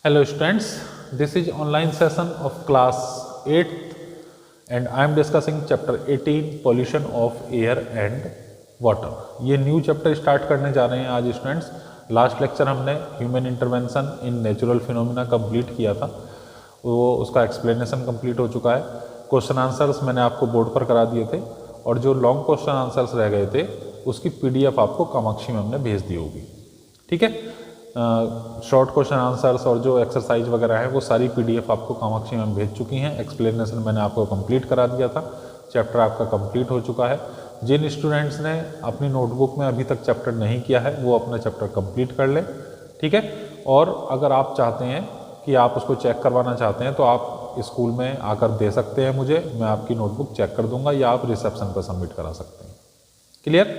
Hello students, this is online session of class 8th and I am discussing chapter 18 pollution of air and water। ये new chapter start करने जा रहे हैं आज students. Last lecture हमने human intervention in natural phenomena complete किया था, वो उसका एक्सप्लेनेशन कंप्लीट हो चुका है। क्वेश्चन आंसर्स मैंने आपको बोर्ड पर करा दिए थे और जो लॉन्ग क्वेश्चन आंसर्स रह गए थे उसकी पीडीएफ आपको कामाक्षी मैम ने भेज दी होगी। ठीक है, शॉर्ट क्वेश्चन आंसर्स और जो एक्सरसाइज वगैरह है वो सारी पीडीएफ आपको कामाक्षी मैम भेज चुकी हैं। एक्सप्लेनेशन मैंने आपको कंप्लीट करा दिया था, चैप्टर आपका कंप्लीट हो चुका है। जिन स्टूडेंट्स ने अपनी नोटबुक में अभी तक चैप्टर नहीं किया है वो अपना चैप्टर कंप्लीट कर ले। ठीक है, और अगर आप चाहते हैं कि आप उसको चेक करवाना चाहते हैं तो आप स्कूल में आकर दे सकते हैं मुझे, मैं आपकी नोटबुक चेक कर दूंगा या आप रिसेप्शन पर सबमिट करा सकते हैं। क्लियर?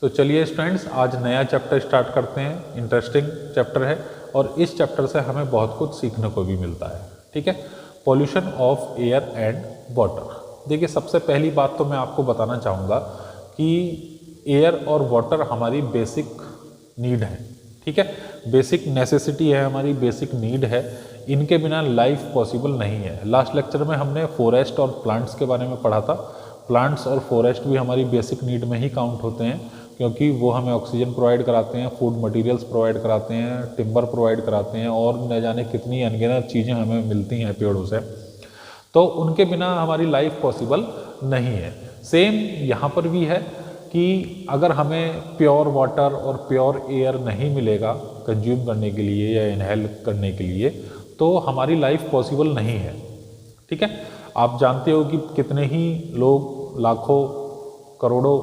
तो चलिए स्टूडेंट्स, आज नया चैप्टर स्टार्ट करते हैं। इंटरेस्टिंग चैप्टर है और इस चैप्टर से हमें बहुत कुछ सीखने को भी मिलता है। ठीक है, pollution of air and water. देखिए, सबसे पहली बात तो मैं आपको बताना चाहूँगा कि एयर और वाटर हमारी बेसिक नीड है। ठीक है, बेसिक नेसेसिटी है, हमारी बेसिक नीड है। इनके बिना लाइफ पॉसिबल नहीं है। लास्ट लेक्चर में हमने फॉरेस्ट और प्लांट्स के बारे में पढ़ा था। प्लांट्स और फॉरेस्ट भी हमारी बेसिक नीड में ही काउंट होते हैं क्योंकि वो हमें ऑक्सीजन प्रोवाइड कराते हैं, फूड मटेरियल्स प्रोवाइड कराते हैं, टिम्बर प्रोवाइड कराते हैं और न जाने कितनी अनगिनत चीज़ें हमें मिलती हैं पेड़ों से। तो उनके बिना हमारी लाइफ पॉसिबल नहीं है। सेम यहाँ पर भी है कि अगर हमें प्योर वाटर और प्योर एयर नहीं मिलेगा कंज्यूम करने के लिए या इनहेल करने के लिए तो हमारी लाइफ पॉसिबल नहीं है। ठीक है, आप जानते हो कि कितने ही लोग लाखों करोड़ों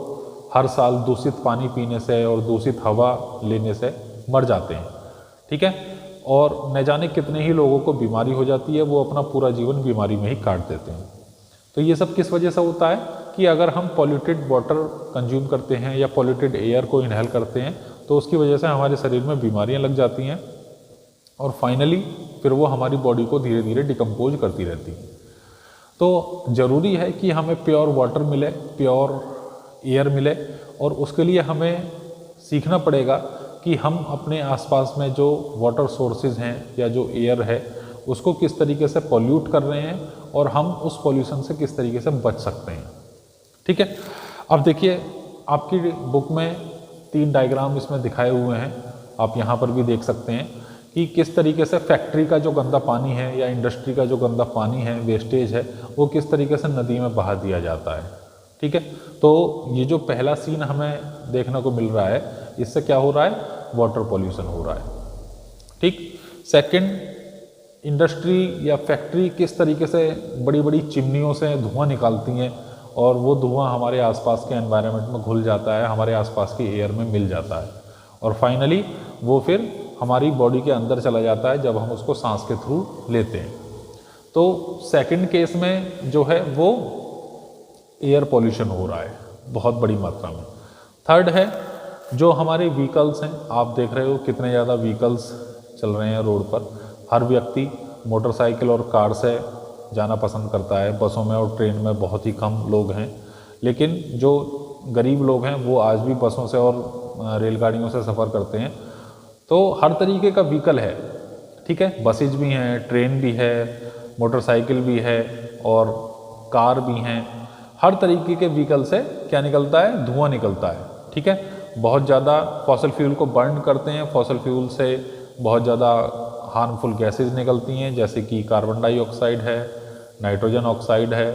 हर साल दूषित पानी पीने से और दूषित हवा लेने से मर जाते हैं। ठीक है, और न जाने कितने ही लोगों को बीमारी हो जाती है, वो अपना पूरा जीवन बीमारी में ही काट देते हैं। तो ये सब किस वजह से होता है कि अगर हम पॉल्यूटेड वाटर कंज्यूम करते हैं या पॉल्यूटेड एयर को इनहेल करते हैं तो उसकी वजह से हमारे शरीर में बीमारियां लग जाती हैं और फाइनली फिर वो हमारी बॉडी को धीरे धीरे डिकम्पोज करती रहती है। तो ज़रूरी है कि हमें प्योर वाटर मिले, प्योर एयर मिले और उसके लिए हमें सीखना पड़ेगा कि हम अपने आसपास में जो वाटर सोर्सेज हैं या जो एयर है उसको किस तरीके से पॉल्यूट कर रहे हैं और हम उस पॉल्यूशन से किस तरीके से बच सकते हैं। ठीक है, अब देखिए आपकी बुक में 3 डायग्राम इसमें दिखाए हुए हैं, आप यहाँ पर भी देख सकते हैं कि किस तरीके से फैक्ट्री का जो गंदा पानी है या इंडस्ट्री का जो गंदा पानी है, वेस्टेज है, वो किस तरीके से नदी में बहा दिया जाता है। ठीक है, तो ये जो पहला सीन हमें देखने को मिल रहा है, इससे क्या हो रहा है? वाटर पॉल्यूशन हो रहा है। ठीक, सेकंड, इंडस्ट्री या फैक्ट्री किस तरीके से बड़ी बड़ी चिमनियों से धुआं निकालती हैं और वो धुआं हमारे आसपास के एनवायरनमेंट में घुल जाता है, हमारे आसपास की एयर में मिल जाता है और फाइनली वो फिर हमारी बॉडी के अंदर चला जाता है जब हम उसको सांस के थ्रू लेते हैं। तो सेकंड केस में जो है वो एयर पॉल्यूशन हो रहा है बहुत बड़ी मात्रा में। थर्ड है जो हमारे व्हीकल्स हैं, आप देख रहे हो कितने ज़्यादा व्हीकल्स चल रहे हैं रोड पर। हर व्यक्ति मोटरसाइकिल और कार से जाना पसंद करता है, बसों में और ट्रेन में बहुत ही कम लोग हैं। लेकिन जो गरीब लोग हैं वो आज भी बसों से और रेलगाड़ियों से सफ़र करते हैं। तो हर तरीके का व्हीकल है। ठीक है, बसेज भी हैं, ट्रेन भी है, मोटरसाइकिल भी है और कार भी हैं। हर तरीके के व्हीकल से क्या निकलता है? धुआं निकलता है। ठीक है, बहुत ज़्यादा फॉसल फ्यूल को बर्न करते हैं, फॉसल फ्यूल से बहुत ज़्यादा हार्मफुल गैसेज निकलती हैं जैसे कि कार्बन डाइऑक्साइड है, नाइट्रोजन ऑक्साइड है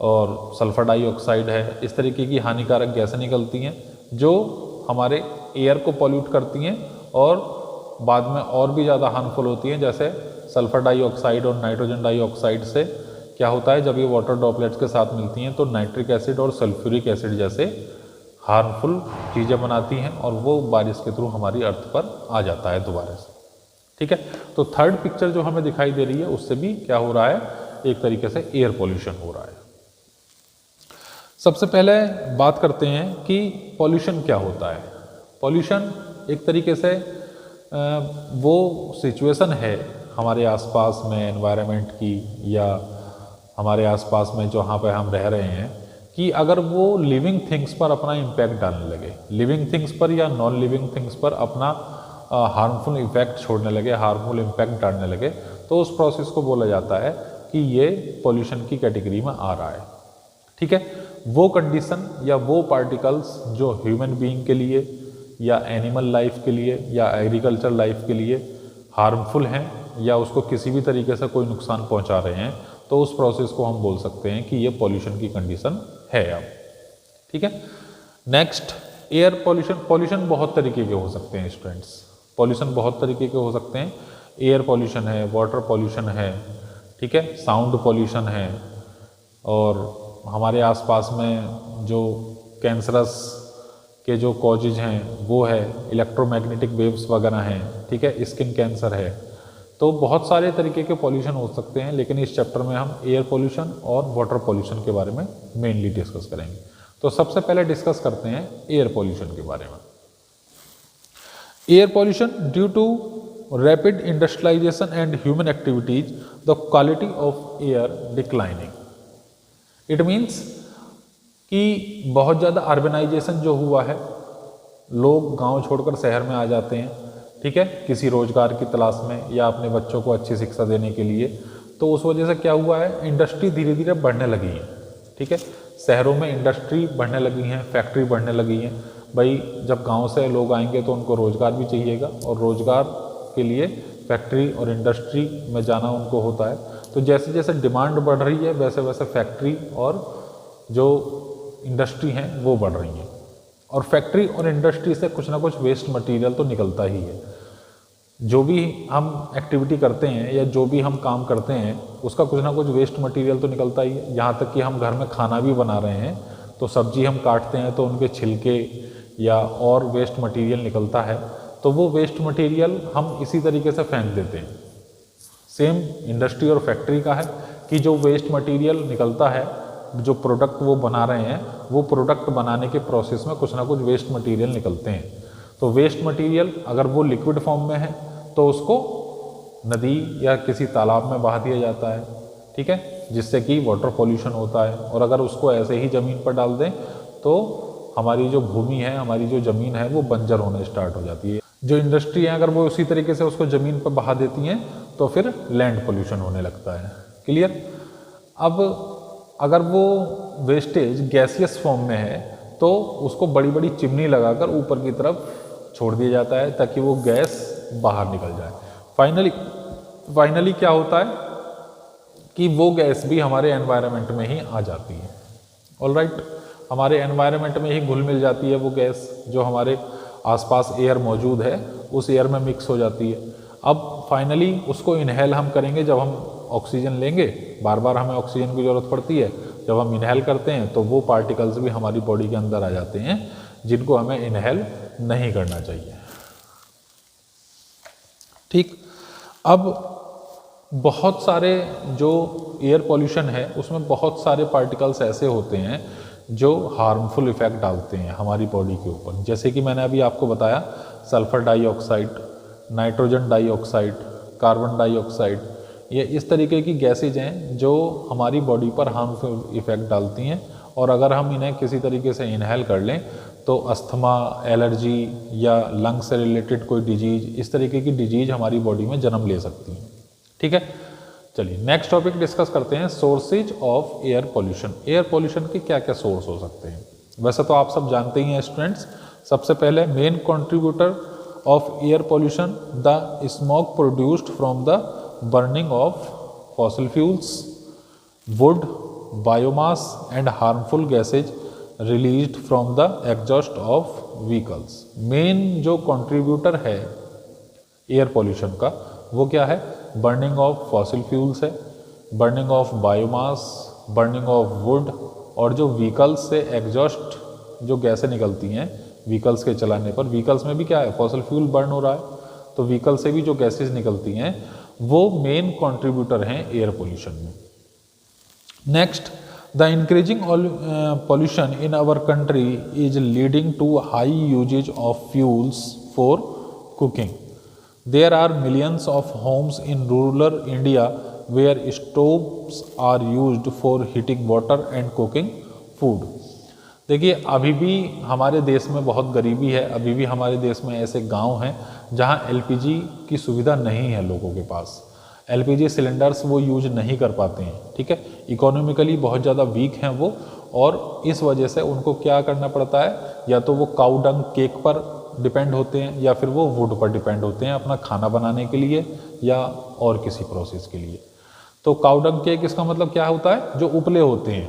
और सल्फर डाइऑक्साइड है। इस तरीके की हानिकारक गैसें निकलती हैं जो हमारे एयर को पॉल्यूट करती हैं और बाद में और भी ज़्यादा हार्मफुल होती हैं। जैसे सल्फर डाइऑक्साइड और नाइट्रोजन डाइऑक्साइड से क्या होता है, जब ये वाटर ड्रॉपलेट्स के साथ मिलती हैं तो नाइट्रिक एसिड और सल्फ्यूरिक एसिड जैसे हार्मफुल चीज़ें बनाती हैं और वो बारिश के थ्रू हमारी अर्थ पर आ जाता है दोबारा से। ठीक है, तो थर्ड पिक्चर जो हमें दिखाई दे रही है उससे भी क्या हो रहा है? एक तरीके से एयर पॉल्यूशन हो रहा है। सबसे पहले बात करते हैं कि पॉल्यूशन क्या होता है। पॉल्यूशन एक तरीके से वो सिचुएशन है हमारे आसपास में एनवायरनमेंट की या हमारे आसपास में जहाँ पे हम रह रहे हैं कि अगर वो लिविंग थिंग्स पर अपना इम्पैक्ट डालने लगे, लिविंग थिंग्स पर या नॉन लिविंग थिंग्स पर अपना हार्मफुल इफेक्ट छोड़ने लगे, हार्मफुल इम्पैक्ट डालने लगे, तो उस प्रोसेस को बोला जाता है कि ये पॉल्यूशन की कैटेगरी में आ रहा है। ठीक है, वो कंडीशन या वो पार्टिकल्स जो ह्यूमन बीइंग के लिए या एनिमल लाइफ के लिए या एग्रीकल्चर लाइफ के लिए हार्मफुल हैं या उसको किसी भी तरीके से कोई नुकसान पहुंचा रहे हैं, तो उस प्रोसेस को हम बोल सकते हैं कि ये पॉल्यूशन की कंडीशन है अब। ठीक है, नेक्स्ट एयर पॉल्यूशन। पॉल्यूशन बहुत तरीके के हो सकते हैं स्टूडेंट्स, पॉल्यूशन बहुत तरीके के हो सकते हैं। एयर पॉल्यूशन है, वाटर पॉल्यूशन है, ठीक है, साउंड पॉल्यूशन है, और हमारे आसपास में जो कैंसरस के जो कॉजेज हैं वो है, इलेक्ट्रोमैग्नेटिक वेव्स वगैरह हैं, ठीक है, स्किन कैंसर है। तो बहुत सारे तरीके के पॉल्यूशन हो सकते हैं, लेकिन इस चैप्टर में हम एयर पॉल्यूशन और वाटर पॉल्यूशन के बारे में मेनली डिस्कस करेंगे। तो सबसे पहले डिस्कस करते हैं एयर पॉल्यूशन के बारे में। Air pollution due to rapid industrialisation and human activities the quality of air declining. It means कि बहुत ज़्यादा अर्बनाइजेशन जो हुआ है, लोग गांव छोड़कर शहर में आ जाते हैं, ठीक है, किसी रोजगार की तलाश में या अपने बच्चों को अच्छी शिक्षा देने के लिए। तो उस वजह से क्या हुआ है, इंडस्ट्री धीरे धीरे बढ़ने लगी है। ठीक है, शहरों में इंडस्ट्री बढ़ने लगी हैं, फैक्ट्री बढ़ने लगी हैं। भाई जब गांव से लोग आएंगे तो उनको रोज़गार भी चाहिएगा, और रोज़गार के लिए फैक्ट्री और इंडस्ट्री में जाना उनको होता है। तो जैसे जैसे डिमांड बढ़ रही है वैसे वैसे फैक्ट्री और जो इंडस्ट्री हैं वो बढ़ रही हैं, और फैक्ट्री और इंडस्ट्री से कुछ ना कुछ वेस्ट मटेरियल तो निकलता ही है। जो भी हम एक्टिविटी करते हैं या जो भी हम काम करते हैं उसका कुछ ना कुछ वेस्ट मटेरियल तो निकलता ही है। यहाँ तक कि हम घर में खाना भी बना रहे हैं तो सब्जी हम काटते हैं तो उनके छिलके या और वेस्ट मटेरियल निकलता है, तो वो वेस्ट मटेरियल हम इसी तरीके से फेंक देते हैं। सेम इंडस्ट्री और फैक्ट्री का है कि जो वेस्ट मटेरियल निकलता है, जो प्रोडक्ट वो बना रहे हैं, वो प्रोडक्ट बनाने के प्रोसेस में कुछ ना कुछ वेस्ट मटेरियल निकलते हैं। तो वेस्ट मटेरियल अगर वो लिक्विड फॉर्म में है तो उसको नदी या किसी तालाब में बहा दिया जाता है, ठीक है, जिससे कि वाटर पॉल्यूशन होता है। और अगर उसको ऐसे ही ज़मीन पर डाल दें तो हमारी जो भूमि है, हमारी जो ज़मीन है वो बंजर होने स्टार्ट हो जाती है। जो इंडस्ट्री है अगर वो उसी तरीके से उसको ज़मीन पर बहा देती हैं तो फिर लैंड पॉल्यूशन होने लगता है। क्लियर। अब अगर वो वेस्टेज गैसियस फॉर्म में है तो उसको बड़ी बड़ी चिमनी लगाकर ऊपर की तरफ छोड़ दिया जाता है ताकि वो गैस बाहर निकल जाए। फाइनली क्या होता है कि वो गैस भी हमारे एनवायरनमेंट में ही आ जाती है। ऑलराइट, हमारे एनवायरनमेंट में ही घुल मिल जाती है वो गैस, जो हमारे आसपास एयर मौजूद है उस एयर में मिक्स हो जाती है। अब फाइनली उसको इनहेल हम करेंगे जब हम ऑक्सीजन लेंगे, बार बार हमें ऑक्सीजन की ज़रूरत पड़ती है। जब हम इनहेल करते हैं तो वो पार्टिकल्स भी हमारी बॉडी के अंदर आ जाते हैं जिनको हमें इनहेल नहीं करना चाहिए। ठीक। अब बहुत सारे जो एयर पॉल्यूशन है उसमें बहुत सारे पार्टिकल्स ऐसे होते हैं जो हार्मफुल इफेक्ट डालते हैं हमारी बॉडी के ऊपर। जैसे कि मैंने अभी आपको बताया, sulphur dioxide, nitrogen dioxide, carbon dioxide, ये इस तरीके की गैसेज हैं जो हमारी बॉडी पर हार्मफुल इफेक्ट डालती हैं। और अगर हम इन्हें किसी तरीके से इनहेल कर लें तो अस्थमा, एलर्जी या लंग से रिलेटेड कोई डिजीज, इस तरीके की डिजीज हमारी बॉडी में जन्म ले सकती हैं। ठीक है, चलिए नेक्स्ट टॉपिक डिस्कस करते हैं, sources of air pollution. Air pollution के क्या क्या सोर्स हो सकते हैं। वैसे तो आप सब जानते ही हैं स्टूडेंट्स। सबसे पहले main contributor of air pollution, the smoke produced from the burning of fossil fuels, would, biomass and harmful gases released from the exhaust of vehicles. Main जो कंट्रीब्यूटर है एयर पॉल्यूशन का वो क्या है, बर्निंग ऑफ फॉसिल फ्यूल्स है, burning of biomass, burning of would, और जो vehicles से एग्जॉस्ट जो गैसें निकलती हैं व्हीकल्स के चलाने पर। व्हीकल्स में भी क्या है, फॉसिल फ्यूल बर्न हो रहा है, तो व्हीकल से भी जो गैसेज निकलती हैं वो मेन कंट्रीब्यूटर हैं एयर पॉल्यूशन में। Next, the increasing pollution in our country is leading to high usage of fuels for cooking. There are millions of homes in rural India where stoves are used for heating water and cooking food. देखिए अभी भी हमारे देश में बहुत गरीबी है, अभी भी हमारे देश में ऐसे गांव हैं जहां एलपीजी की सुविधा नहीं है लोगों के पास। एलपीजी सिलेंडर्स वो यूज नहीं कर पाते हैं, ठीक है, इकोनॉमिकली बहुत ज़्यादा वीक हैं वो, और इस वजह से उनको क्या करना पड़ता है, या तो वो काऊ डंग केक पर डिपेंड होते हैं या फिर वो वुड पर डिपेंड होते हैं अपना खाना बनाने के लिए या और किसी प्रोसेस के लिए। तो काऊ डंग केक इसका मतलब क्या होता है, जो उपले होते हैं,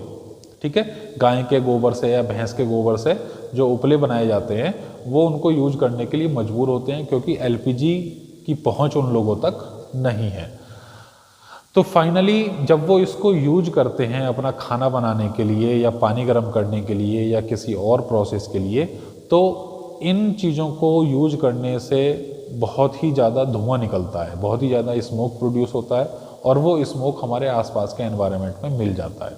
ठीक है, गाय के गोबर से या भैंस के गोबर से जो उपले बनाए जाते हैं वो उनको यूज करने के लिए मजबूर होते हैं क्योंकि एलपीजी की पहुंच उन लोगों तक नहीं है। तो फाइनली जब वो इसको यूज करते हैं अपना खाना बनाने के लिए या पानी गर्म करने के लिए या किसी और प्रोसेस के लिए, तो इन चीज़ों को यूज करने से बहुत ही ज़्यादा धुआं निकलता है, बहुत ही ज़्यादा स्मोक प्रोड्यूस होता है और वो स्मोक हमारे आसपास के एनवायरनमेंट में मिल जाता है,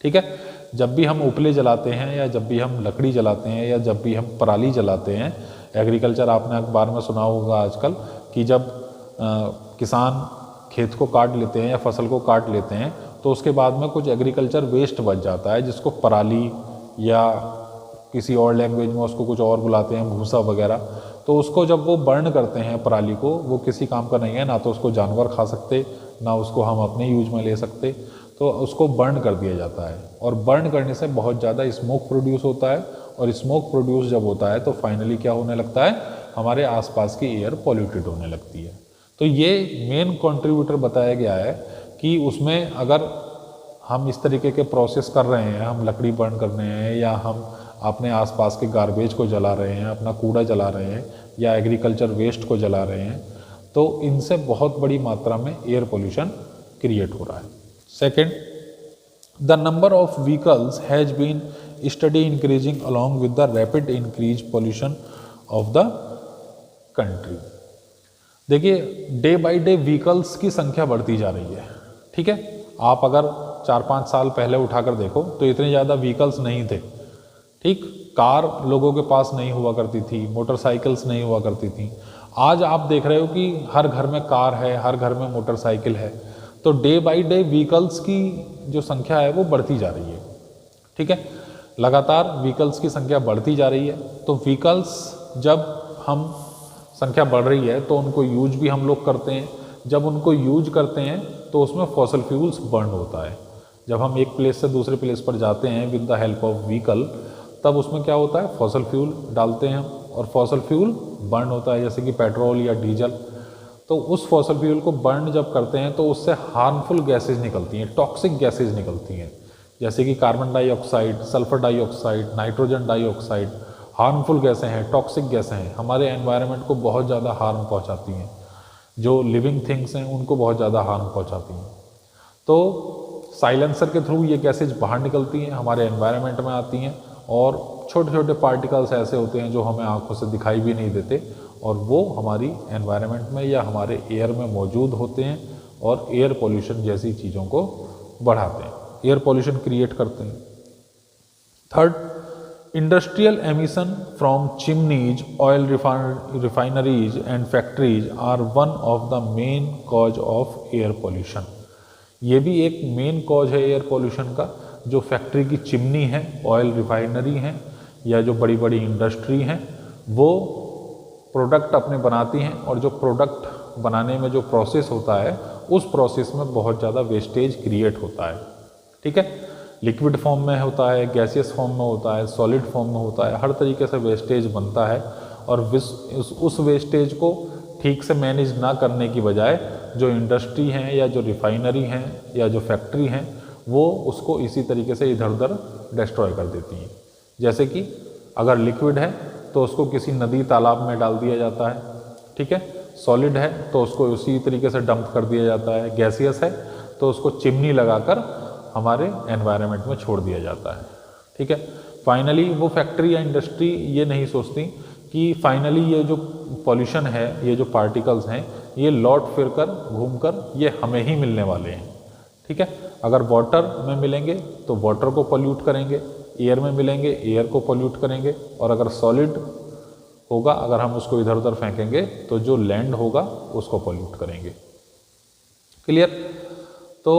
ठीक है। जब भी हम उपले जलाते हैं या जब भी हम लकड़ी जलाते हैं या जब भी हम पराली जलाते हैं, एग्रीकल्चर आपने अखबार में सुना होगा आजकल कि जब किसान खेत को काट लेते हैं या फसल को काट लेते हैं तो उसके बाद में कुछ एग्रीकल्चर वेस्ट बच जाता है जिसको पराली या किसी और लैंग्वेज में उसको कुछ और बुलाते हैं, भूसा वगैरह। तो उसको जब वो बर्न करते हैं पराली को, वो किसी काम का नहीं है, ना तो उसको जानवर खा सकते ना उसको हम अपने यूज में ले सकते, तो उसको बर्न कर दिया जाता है और बर्न करने से बहुत ज़्यादा स्मोक प्रोड्यूस होता है और स्मोक प्रोड्यूस जब होता है तो फाइनली क्या होने लगता है, हमारे आसपास की एयर पॉल्यूटेड होने लगती है। तो ये मेन कंट्रीब्यूटर बताया गया है कि उसमें अगर हम इस तरीके के प्रोसेस कर रहे हैं, हम लकड़ी बर्न कर रहे हैं या हम अपने आसपास के गार्बेज को जला रहे हैं, अपना कूड़ा जला रहे हैं या एग्रीकल्चर वेस्ट को जला रहे हैं, तो इनसे बहुत बड़ी मात्रा में एयर पोल्यूशन क्रिएट हो रहा है। Second, the number of vehicles has been study increasing along with the rapid increase pollution of the country. देखिए डे बाय डे व्हीकल्स की संख्या बढ़ती जा रही है, ठीक है। आप अगर 4-5 साल पहले उठाकर देखो तो इतने ज़्यादा व्हीकल्स नहीं थे, ठीक, कार लोगों के पास नहीं हुआ करती थी, मोटरसाइकिल्स नहीं हुआ करती थी। आज आप देख रहे हो कि हर घर में कार है, हर घर में मोटरसाइकिल है। तो डे बाय डे व्हीकल्स की जो संख्या है वो बढ़ती जा रही है, ठीक है, लगातार व्हीकल्स की संख्या बढ़ती जा रही है। तो व्हीकल्स जब हम संख्या बढ़ रही है तो उनको यूज भी हम लोग करते हैं, जब उनको यूज करते हैं तो उसमें फॉसल फ्यूल्स बर्न होता है। जब हम एक प्लेस से दूसरे प्लेस पर जाते हैं with the help of vehicle, तब उसमें क्या होता है, फॉसल फ्यूल डालते हैं और फॉसल फ्यूल बर्न होता है, जैसे कि पेट्रोल या डीजल। तो उस फॉसल फ्यूल को बर्न जब करते हैं तो उससे हार्मफुल गैसेज निकलती हैं, टॉक्सिक गैसेज निकलती हैं, जैसे कि carbon dioxide, sulphur dioxide, nitrogen dioxide. Harmful गैसें हैं, टॉक्सिक गैसें हैं, हमारे एनवायरनमेंट को बहुत ज़्यादा हार्म पहुंचाती हैं, जो लिविंग थिंग्स हैं उनको बहुत ज़्यादा हार्म पहुंचाती हैं। तो साइलेंसर के थ्रू ये गैसेज बाहर निकलती हैं, हमारे एनवायरनमेंट में आती हैं और छोटे छोटे पार्टिकल्स ऐसे होते हैं जो हमें आंखों से दिखाई भी नहीं देते और वो हमारी एनवायरनमेंट में या हमारे एयर में मौजूद होते हैं और एयर पोल्यूशन जैसी चीज़ों को बढ़ाते हैं, एयर पोल्यूशन क्रिएट करते हैं। Third, industrial emission from chimneys, oil refineries and factories are one of the main cause of air pollution. ये भी एक मेन कॉज है एयर पोल्यूशन का। जो फैक्ट्री की चिमनी है, ऑयल रिफाइनरी हैं या जो बड़ी बड़ी इंडस्ट्री हैं, वो प्रोडक्ट अपने बनाती हैं और जो प्रोडक्ट बनाने में जो प्रोसेस होता है उस प्रोसेस में बहुत ज़्यादा वेस्टेज क्रिएट होता है, ठीक है। लिक्विड फॉर्म में होता है, गैसियस फॉर्म में होता है, सॉलिड फॉर्म में होता है, हर तरीके से वेस्टेज बनता है और उस वेस्टेज को ठीक से मैनेज ना करने की बजाय जो इंडस्ट्री हैं या जो रिफाइनरी हैं या जो फैक्ट्री हैं वो उसको इसी तरीके से इधर उधर डिस्ट्रॉय कर देती हैं। जैसे कि अगर लिक्विड है तो उसको किसी नदी तालाब में डाल दिया जाता है, ठीक है, सॉलिड है तो उसको उसी तरीके से डंप कर दिया जाता है, गैसियस है तो उसको चिमनी लगाकर हमारे एनवायरनमेंट में छोड़ दिया जाता है, ठीक है। फाइनली वो फैक्ट्री या इंडस्ट्री ये नहीं सोचती कि फाइनली ये जो पॉल्यूशन है, ये जो पार्टिकल्स हैं, ये लौट फिर कर घूम कर ये हमें ही मिलने वाले हैं, ठीक है। अगर वाटर में मिलेंगे तो वाटर को पोल्यूट करेंगे, एयर में मिलेंगे एयर को पोल्यूट करेंगे और अगर सॉलिड होगा, अगर हम उसको इधर उधर फेंकेंगे तो जो लैंड होगा उसको पोल्यूट करेंगे। क्लियर? तो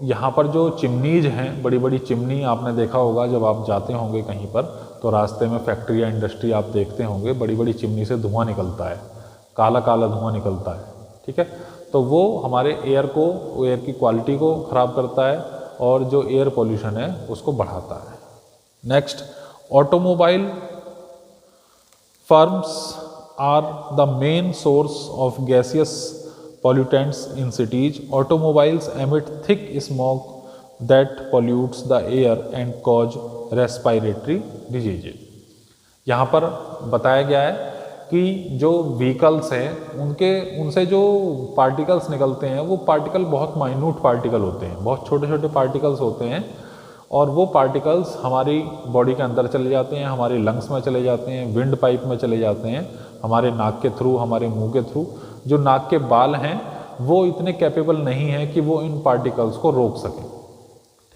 यहाँ पर जो चिमनीज हैं, बड़ी बड़ी चिमनी आपने देखा होगा जब आप जाते होंगे कहीं पर, तो रास्ते में फैक्ट्री या इंडस्ट्री आप देखते होंगे, बड़ी बड़ी चिमनी से धुआं निकलता है, काला काला धुआं निकलता है, ठीक है। तो वो हमारे एयर की क्वालिटी को ख़राब करता है और जो एयर पोल्यूशन है उसको बढ़ाता है। Next, automobile firms are the main source of gaseous pollutants in cities. Automobiles emit thick smoke that pollutes the air and cause respiratory diseases. यहाँ पर बताया गया है कि जो व्हीकल्स हैं उनसे जो पार्टिकल्स निकलते हैं वो पार्टिकल बहुत माइन्यूट पार्टिकल होते हैं, बहुत छोटे छोटे पार्टिकल्स होते हैं, और वो पार्टिकल्स हमारी बॉडी के अंदर चले जाते हैं, हमारे लंग्स में चले जाते हैं, विंड पाइप में चले जाते हैं, हमारे नाक के थ्रू, हमारे मुंह के थ्रू। जो नाक के बाल हैं वो इतने कैपेबल नहीं है कि वो इन पार्टिकल्स को रोक सकें,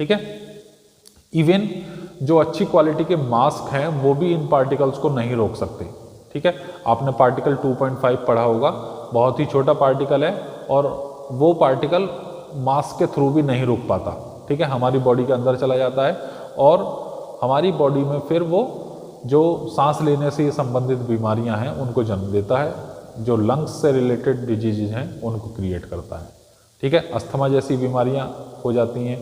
ठीक है। इवन जो अच्छी क्वालिटी के मास्क हैं वो भी इन पार्टिकल्स को नहीं रोक सकते, ठीक है। आपने पार्टिकल 2.5 पढ़ा होगा, बहुत ही छोटा पार्टिकल है और वो पार्टिकल मास्क के थ्रू भी नहीं रोक पाता, ठीक है। हमारी बॉडी के अंदर चला जाता है और हमारी बॉडी में फिर वो जो सांस लेने से संबंधित बीमारियां हैं उनको जन्म देता है, जो लंग्स से रिलेटेड डिजीज़ हैं उनको क्रिएट करता है, ठीक है। अस्थमा जैसी बीमारियां हो जाती हैं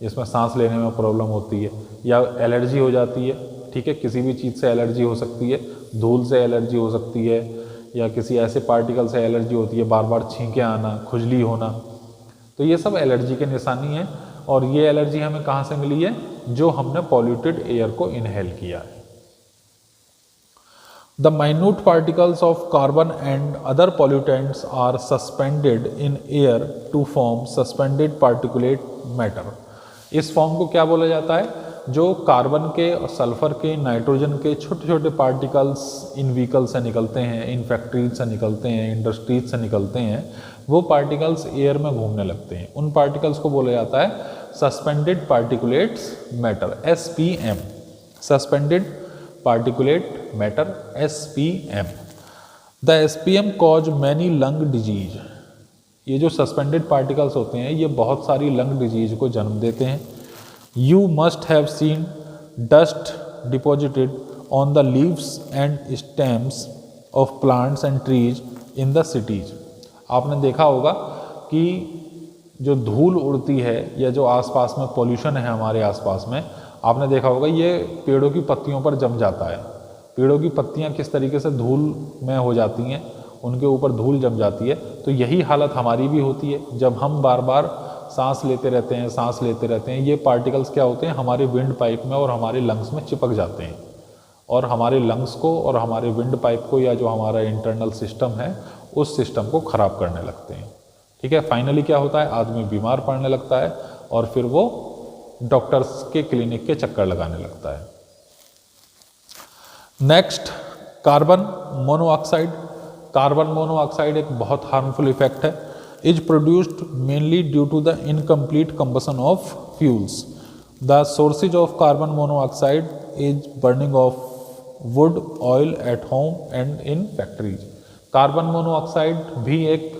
जिसमें सांस लेने में प्रॉब्लम होती है, या एलर्जी हो जाती है, ठीक है। किसी भी चीज़ से एलर्जी हो सकती है, धूल से एलर्जी हो सकती है, या किसी ऐसे पार्टिकल से एलर्जी होती है, बार बार छींके आना, खुजली होना, तो ये सब एलर्जी के निशानी हैं। और ये एलर्जी हमें कहाँ से मिली है? जो हमने पॉल्यूटेड एयर को इनहेल किया है। The minute particles of carbon and other pollutants are suspended in air to form suspended particulate matter. इस फॉर्म को क्या बोला जाता है? जो कार्बन के, सल्फर के, नाइट्रोजन के छोटे छोटे पार्टिकल्स इन व्हीकल से निकलते हैं, इन फैक्ट्रीज से निकलते हैं, इंडस्ट्रीज से निकलते हैं, वो पार्टिकल्स एयर में घूमने लगते हैं। उन पार्टिकल्स को बोला जाता है suspended particulates matter, SPM, suspended particulate matter, SPM. The SPM cause many lung disease. ये जो सस्पेंडेड पार्टिकल्स होते हैं ये बहुत सारी लंग डिजीज को जन्म देते हैं। You must have seen dust deposited on the leaves and stems of plants and trees in the cities. आपने देखा होगा कि जो धूल उड़ती है या जो आसपास में पॉल्यूशन है हमारे आसपास में, आपने देखा होगा ये पेड़ों की पत्तियों पर जम जाता है। पेड़ों की पत्तियां किस तरीके से धूल में हो जाती हैं, उनके ऊपर धूल जम जाती है। तो यही हालत हमारी भी होती है जब हम बार बार सांस लेते रहते हैं, सांस लेते रहते हैं। ये पार्टिकल्स क्या होते हैं? हमारे विंड पाइप में और हमारे लंग्स में चिपक जाते हैं और हमारे लंग्स को और हमारे विंड पाइप को, या जो हमारा इंटरनल सिस्टम है उस सिस्टम को ख़राब करने लगते हैं, ठीक है। फाइनली क्या होता है? आदमी बीमार पड़ने लगता है और फिर वो डॉक्टर्स के क्लिनिक के चक्कर लगाने लगता है। Next, carbon monoxide. Carbon monoxide एक बहुत हार्मफुल इफेक्ट है। Is produced mainly due to the incomplete combustion of fuels. The sources of carbon monoxide is burning of wood, oil at home and in factories. Carbon monoxide भी एक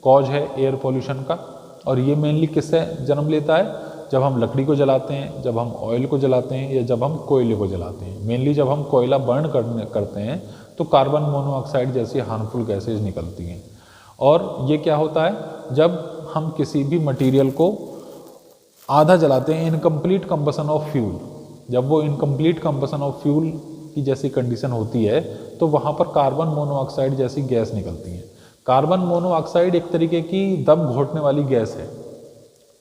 cause है air pollution का, और ये mainly किससे जन्म लेता है? जब हम लकड़ी को जलाते हैं, जब हम ऑयल को जलाते हैं, या जब हम कोयले को जलाते हैं। मेनली जब हम कोयला बर्न करते हैं तो कार्बन मोनोऑक्साइड जैसी हार्मफुल गैसेज निकलती हैं। और ये क्या होता है? जब हम किसी भी मटेरियल को आधा जलाते हैं, इनकम्प्लीट कंबसन ऑफ फ्यूल, जब वो इनकम्प्लीट कंबसन ऑफ फ्यूल की जैसी कंडीशन होती है तो वहाँ पर कार्बन मोनोऑक्साइड जैसी गैस निकलती है। कार्बन मोनोऑक्साइड एक तरीके की दम घोटने वाली गैस है,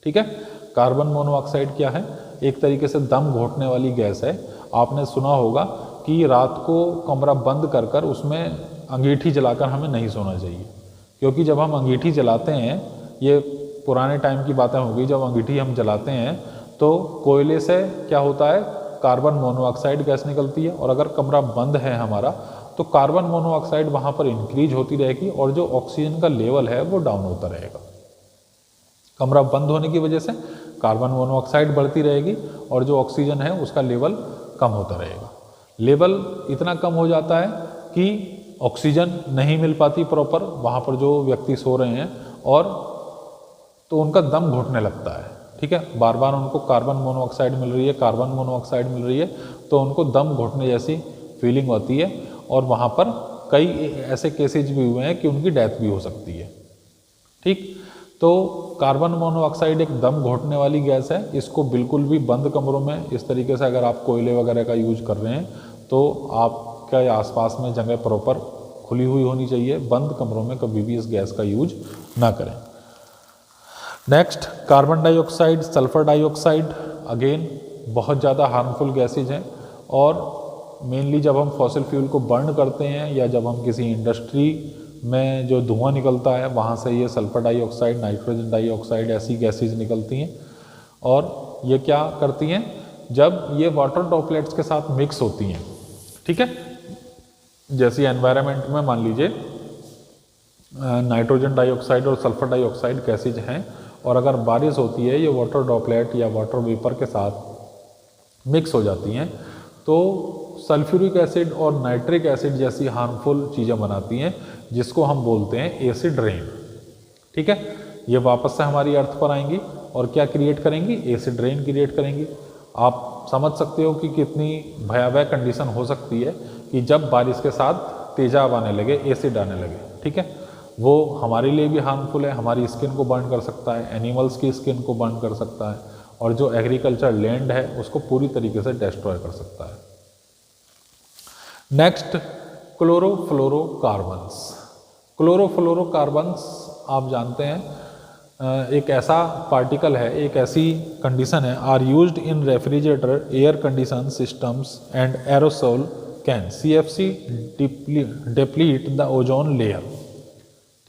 ठीक है। कार्बन मोनोऑक्साइड क्या है? एक तरीके से दम घोटने वाली गैस है। आपने सुना होगा कि रात को कमरा बंद कर कर उसमें अंगीठी जलाकर हमें नहीं सोना चाहिए, क्योंकि जब हम अंगीठी जलाते हैं, ये पुराने टाइम की बातें हो गई, जब अंगीठी हम जलाते हैं तो कोयले से क्या होता है? कार्बन मोनोऑक्साइड गैस निकलती है, और अगर कमरा बंद है हमारा तो कार्बन मोनोऑक्साइड वहाँ पर इंक्रीज होती रहेगी और जो ऑक्सीजन का लेवल है वो डाउन होता रहेगा। कमरा बंद होने की वजह से कार्बन मोनोऑक्साइड बढ़ती रहेगी और जो ऑक्सीजन है उसका लेवल कम होता रहेगा। लेवल इतना कम हो जाता है कि ऑक्सीजन नहीं मिल पाती प्रॉपर वहाँ पर जो व्यक्ति सो रहे हैं, और तो उनका दम घुटने लगता है, ठीक है, बार बार उनको कार्बन मोनोऑक्साइड मिल रही है, कार्बन मोनोऑक्साइड मिल रही है, तो उनको दम घुटने जैसी फीलिंग होती है और वहाँ पर कई ऐसे केसेज भी हुए हैं कि उनकी डेथ भी हो सकती है। ठीक, तो कार्बन मोनोऑक्साइड एक दम घोटने वाली गैस है, इसको बिल्कुल भी बंद कमरों में इस तरीके से अगर आप कोयले वगैरह का यूज कर रहे हैं तो आपके आसपास में जगह प्रॉपर खुली हुई होनी चाहिए, बंद कमरों में कभी भी इस गैस का यूज ना करें। Next, carbon dioxide, sulphur dioxide, again बहुत ज़्यादा हार्मफुल गैसेज हैं और मेनली जब हम फॉसिल फ्यूल को बर्न करते हैं या जब हम किसी इंडस्ट्री में जो धुआं निकलता है वहाँ से ये सल्फर डाइऑक्साइड, नाइट्रोजन डाइऑक्साइड ऐसी गैसेज निकलती हैं और ये क्या करती हैं, जब ये वाटर ड्रॉपलेट्स के साथ मिक्स होती हैं, ठीक है, जैसे एनवायरनमेंट में मान लीजिए नाइट्रोजन डाइऑक्साइड और सल्फर डाइऑक्साइड गैसेज हैं और अगर बारिश होती है ये वाटर ड्रॉपलेट या वाटर वेपर के साथ मिक्स हो जाती हैं तो सल्फ्यूरिक एसिड और नाइट्रिक एसिड जैसी हार्मफुल चीज़ें बनाती हैं जिसको हम बोलते हैं एसिड रेन। ठीक है, ये वापस से हमारी अर्थ पर आएंगी और क्या क्रिएट करेंगी, एसिड रेन क्रिएट करेंगी। आप समझ सकते हो कि कितनी भयावह कंडीशन हो सकती है कि जब बारिश के साथ तेजाब आने लगे, एसिड आने लगे, ठीक है, वो हमारे लिए भी हार्मफुल है, हमारी स्किन को बर्न कर सकता है, एनिमल्स की स्किन को बर्न कर सकता है और जो एग्रीकल्चर लैंड है उसको पूरी तरीके से डिस्ट्रॉय कर सकता है। Next, chlorofluorocarbons. क्लोरोफ्लोरोकार्बन्स आप जानते हैं एक ऐसा पार्टिकल है, एक ऐसी कंडीशन है, are used in refrigerator, air condition systems and aerosol can CFC deplete the ozone layer.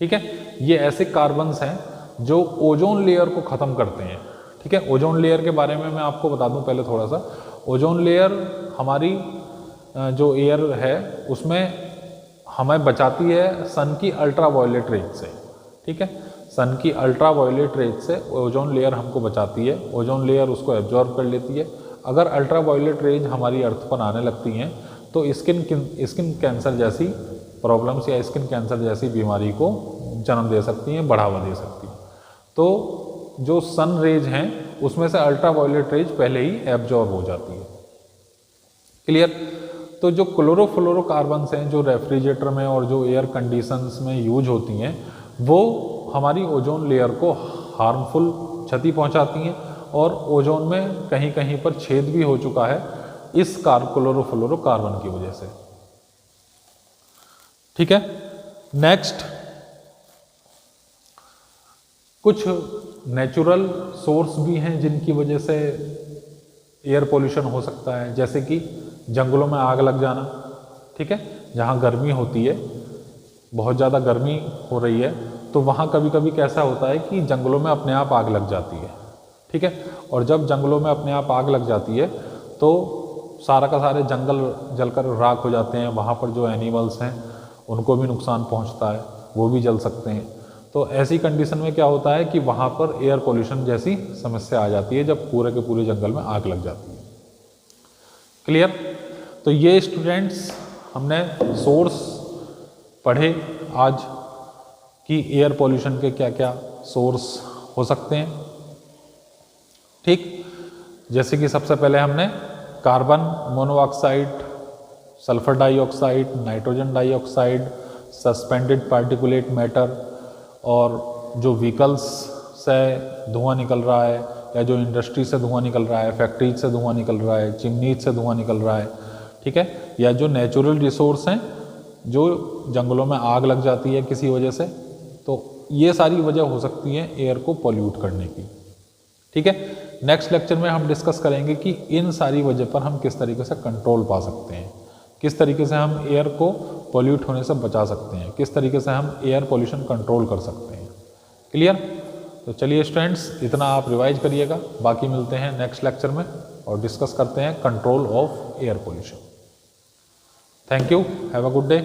ठीक है, ये ऐसे कार्बन्स हैं जो ओजोन लेयर को ख़त्म करते हैं। ठीक है, ओजोन लेयर के बारे में मैं आपको बता दूं पहले थोड़ा सा। ओजोन लेयर हमारी जो एयर है उसमें हमें बचाती है सन की अल्ट्रावायलेट रेज से। ठीक है, सन की अल्ट्रावायलेट रेज से ओजोन लेयर हमको बचाती है, ओजोन लेयर उसको एब्जॉर्ब कर लेती है। अगर अल्ट्रावायलेट रेज हमारी अर्थ पर आने लगती हैं तो स्किन कैंसर जैसी प्रॉब्लम्स या स्किन कैंसर जैसी बीमारी को जन्म दे सकती हैं, बढ़ावा दे सकती हैं। तो जो सन रेज हैं उसमें से अल्ट्रावायलेट रेज पहले ही एब्जॉर्ब हो जाती है। क्लियर? तो जो क्लोरोफ्लोरोकार्बन्स हैं जो रेफ्रिजरेटर में और जो एयर कंडीशंस में यूज होती हैं वो हमारी ओजोन लेयर को हार्मफुल क्षति पहुंचाती हैं और ओजोन में कहीं कहीं पर छेद भी हो चुका है इस क्लोरोफ्लोरोकार्बन की वजह से। ठीक है, नेक्स्ट, कुछ नेचुरल सोर्स भी हैं जिनकी वजह से एयर पोल्यूशन हो सकता है, जैसे कि जंगलों में आग लग जाना। ठीक है, जहाँ गर्मी होती है, बहुत ज़्यादा गर्मी हो रही है तो वहाँ कभी कभी कैसा होता है कि जंगलों में अपने आप आग लग जाती है। ठीक है, और जब जंगलों में अपने आप आग लग जाती है तो सारा का सारे जंगल जलकर राख हो जाते हैं, वहाँ पर जो एनिमल्स हैं उनको भी नुकसान पहुँचता है, वो भी जल सकते हैं। तो ऐसी कंडीशन में क्या होता है कि वहाँ पर एयर पोल्यूशन जैसी समस्या आ जाती है जब पूरे के पूरे जंगल में आग लग जाती है। क्लियर? तो ये स्टूडेंट्स हमने सोर्स पढ़े आज कि एयर पोल्यूशन के क्या क्या सोर्स हो सकते हैं। ठीक, जैसे कि सबसे पहले हमने carbon monoxide, sulphur dioxide, nitrogen dioxide, suspended particulate matter और जो व्हीकल्स से धुआं निकल रहा है या जो इंडस्ट्री से धुआं निकल रहा है, फैक्ट्रीज से धुआं निकल रहा है, चिमनीज से धुआं निकल रहा है, ठीक है, या जो नेचुरल रिसोर्स हैं, जो जंगलों में आग लग जाती है किसी वजह से, तो ये सारी वजह हो सकती है एयर को पॉल्यूट करने की। ठीक है, नेक्स्ट लेक्चर में हम डिस्कस करेंगे कि इन सारी वजह पर हम किस तरीके से कंट्रोल पा सकते हैं, किस तरीके से हम एयर को पॉल्यूट होने से बचा सकते हैं, किस तरीके से हम एयर पोल्यूशन कंट्रोल कर सकते हैं। क्लियर? तो चलिए स्टूडेंट्स, इतना आप रिवाइज करिएगा, बाकी मिलते हैं नेक्स्ट लेक्चर में और डिस्कस करते हैं control of air pollution. Thank you, have a good day.